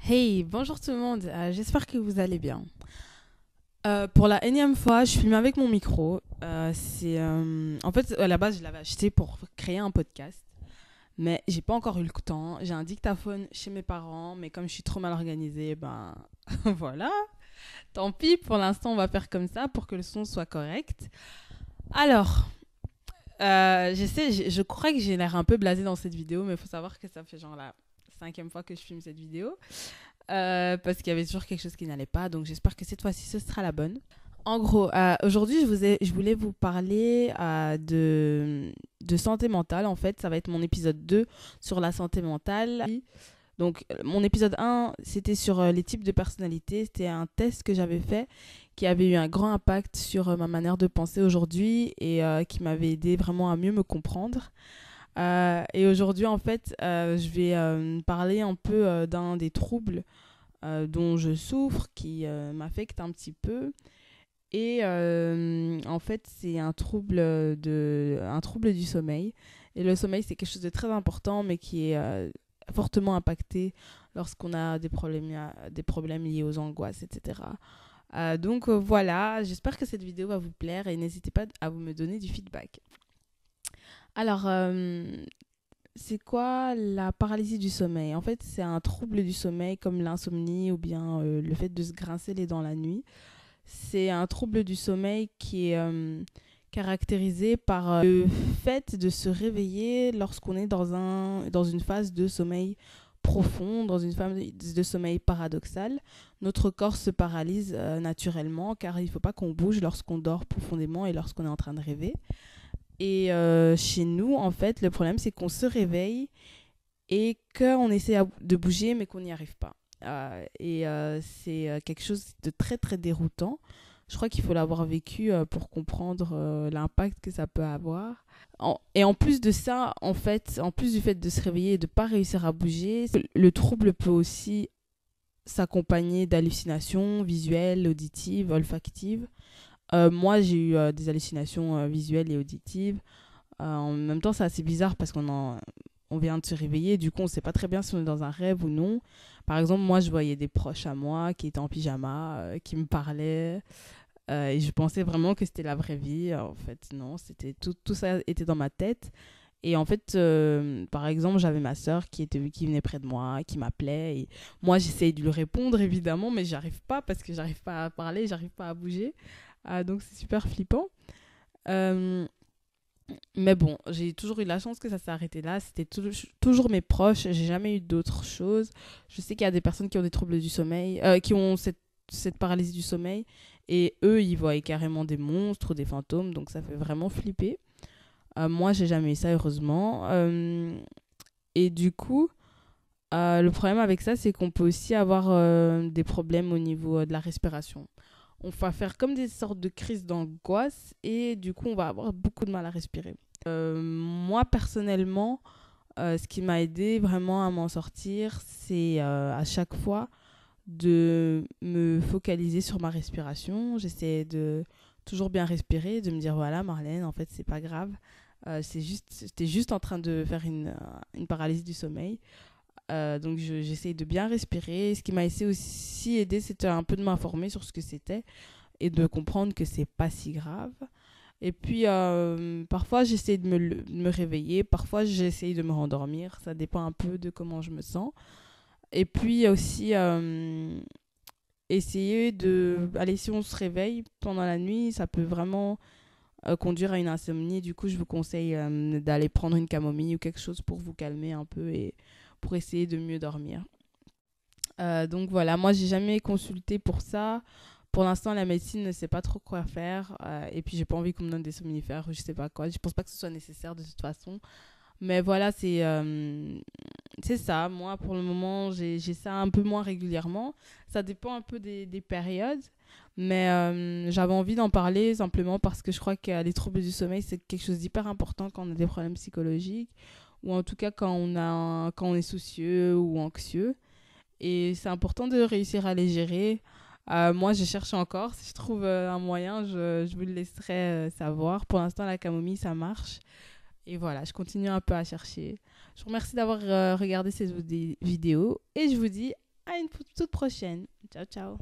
Hey, bonjour tout le monde, j'espère que vous allez bien. Pour la énième fois, je filme avec mon micro. En fait, à la base, je l'avais acheté pour créer un podcast, mais j'ai pas encore eu le temps. J'ai un dictaphone chez mes parents, mais comme je suis trop mal organisée, ben voilà, tant pis. Pour l'instant, on va faire comme ça pour que le son soit correct. Alors, je crois que j'ai l'air un peu blasée dans cette vidéo, mais il faut savoir que ça fait genre la cinquième fois que je filme cette vidéo. Parce qu'il y avait toujours quelque chose qui n'allait pas. Donc j'espère que cette fois-ci, ce sera la bonne. En gros, aujourd'hui, je voulais vous parler de santé mentale. En fait, ça va être mon épisode 2 sur la santé mentale. Donc, mon épisode 1, c'était sur les types de personnalité. C'était un test que j'avais fait qui avait eu un grand impact sur ma manière de penser aujourd'hui et qui m'avait aidé vraiment à mieux me comprendre. Et aujourd'hui, en fait, je vais parler un peu d'un des troubles dont je souffre, qui m'affecte un petit peu. Et en fait, c'est un trouble du sommeil. Et le sommeil, c'est quelque chose de très important, mais qui est fortement impacté lorsqu'on a des problèmes liés aux angoisses, etc. Donc voilà, j'espère que cette vidéo va vous plaire et n'hésitez pas à vous me donner du feedback. Alors, c'est quoi la paralysie du sommeil? En fait, c'est un trouble du sommeil comme l'insomnie ou bien le fait de se grincer les dents la nuit. C'est un trouble du sommeil qui est caractérisé par le fait de se réveiller lorsqu'on est dans une phase de sommeil profond, dans une phase de sommeil paradoxal. Notre corps se paralyse naturellement car il ne faut pas qu'on bouge lorsqu'on dort profondément et lorsqu'on est en train de rêver. Et chez nous, en fait, le problème, c'est qu'on se réveille et qu'on essaie de bouger, mais qu'on n'y arrive pas. C'est quelque chose de très, très déroutant. Je crois qu'il faut l'avoir vécu pour comprendre l'impact que ça peut avoir. Et en plus de ça, en fait, en plus du fait de se réveiller et de ne pas réussir à bouger, le trouble peut aussi s'accompagner d'hallucinations visuelles, auditives, olfactives. Moi, j'ai eu des hallucinations visuelles et auditives. En même temps, c'est assez bizarre parce on vient de se réveiller. Du coup, on ne sait pas très bien si on est dans un rêve ou non. Par exemple, moi, je voyais des proches à moi qui étaient en pyjama, qui me parlaient. Et je pensais vraiment que c'était la vraie vie. En fait, non, tout ça était dans ma tête. Et en fait, par exemple, j'avais ma sœur qui venait près de moi, qui m'appelait. Et moi, j'essayais de lui répondre, évidemment, mais j'arrive pas parce que j'arrive pas à parler, j'arrive pas à bouger. Donc, c'est super flippant. Euh, mais bon, j'ai toujours eu la chance que ça s'est arrêté là. C'était toujours mes proches. J'ai jamais eu d'autres choses. Je sais qu'il y a des personnes qui ont des troubles du sommeil, qui ont cette paralysie du sommeil. Et eux, ils voient carrément des monstres ou des fantômes. Donc ça fait vraiment flipper. Moi, j'ai jamais eu ça, heureusement. Et du coup, le problème avec ça, c'est qu'on peut aussi avoir des problèmes au niveau de la respiration. On va faire comme des sortes de crises d'angoisse et du coup, on va avoir beaucoup de mal à respirer. Moi, personnellement, ce qui m'a aidé vraiment à m'en sortir, c'est à chaque fois de me focaliser sur ma respiration. J'essaie de toujours bien respirer, de me dire voilà, Marlène, en fait, c'est pas grave. J'étais juste en train de faire une paralysie du sommeil. Donc j'essaye de bien respirer. Ce qui m'a aussi aidé, c'était un peu de m'informer sur ce que c'était et de comprendre que c'est pas si grave. Et puis parfois j'essaye de me réveiller, parfois j'essaye de me rendormir, ça dépend un peu de comment je me sens. Et puis aussi essayer de... Allez, si on se réveille pendant la nuit, ça peut vraiment conduire à une insomnie. Du coup, je vous conseille d'aller prendre une camomille ou quelque chose pour vous calmer un peu et pour essayer de mieux dormir. Donc voilà, moi j'ai jamais consulté pour ça. Pour l'instant, la médecine ne sait pas trop quoi faire. Et puis j'ai pas envie qu'on me donne des somnifères ou je sais pas quoi. Je pense pas que ce soit nécessaire de toute façon. Mais voilà, c'est ça. Moi, pour le moment, j'ai ça un peu moins régulièrement. Ça dépend un peu des périodes. Mais j'avais envie d'en parler simplement parce que je crois que les troubles du sommeil, c'est quelque chose d'hyper important quand on a des problèmes psychologiques ou en tout cas quand on est soucieux ou anxieux. Et c'est important de réussir à les gérer. Moi, je cherche encore. Si je trouve un moyen, je vous le laisserai savoir. Pour l'instant, la camomille, ça marche. Et voilà, je continue un peu à chercher. Je vous remercie d'avoir regardé cette vidéo et je vous dis à une toute prochaine. Ciao, ciao.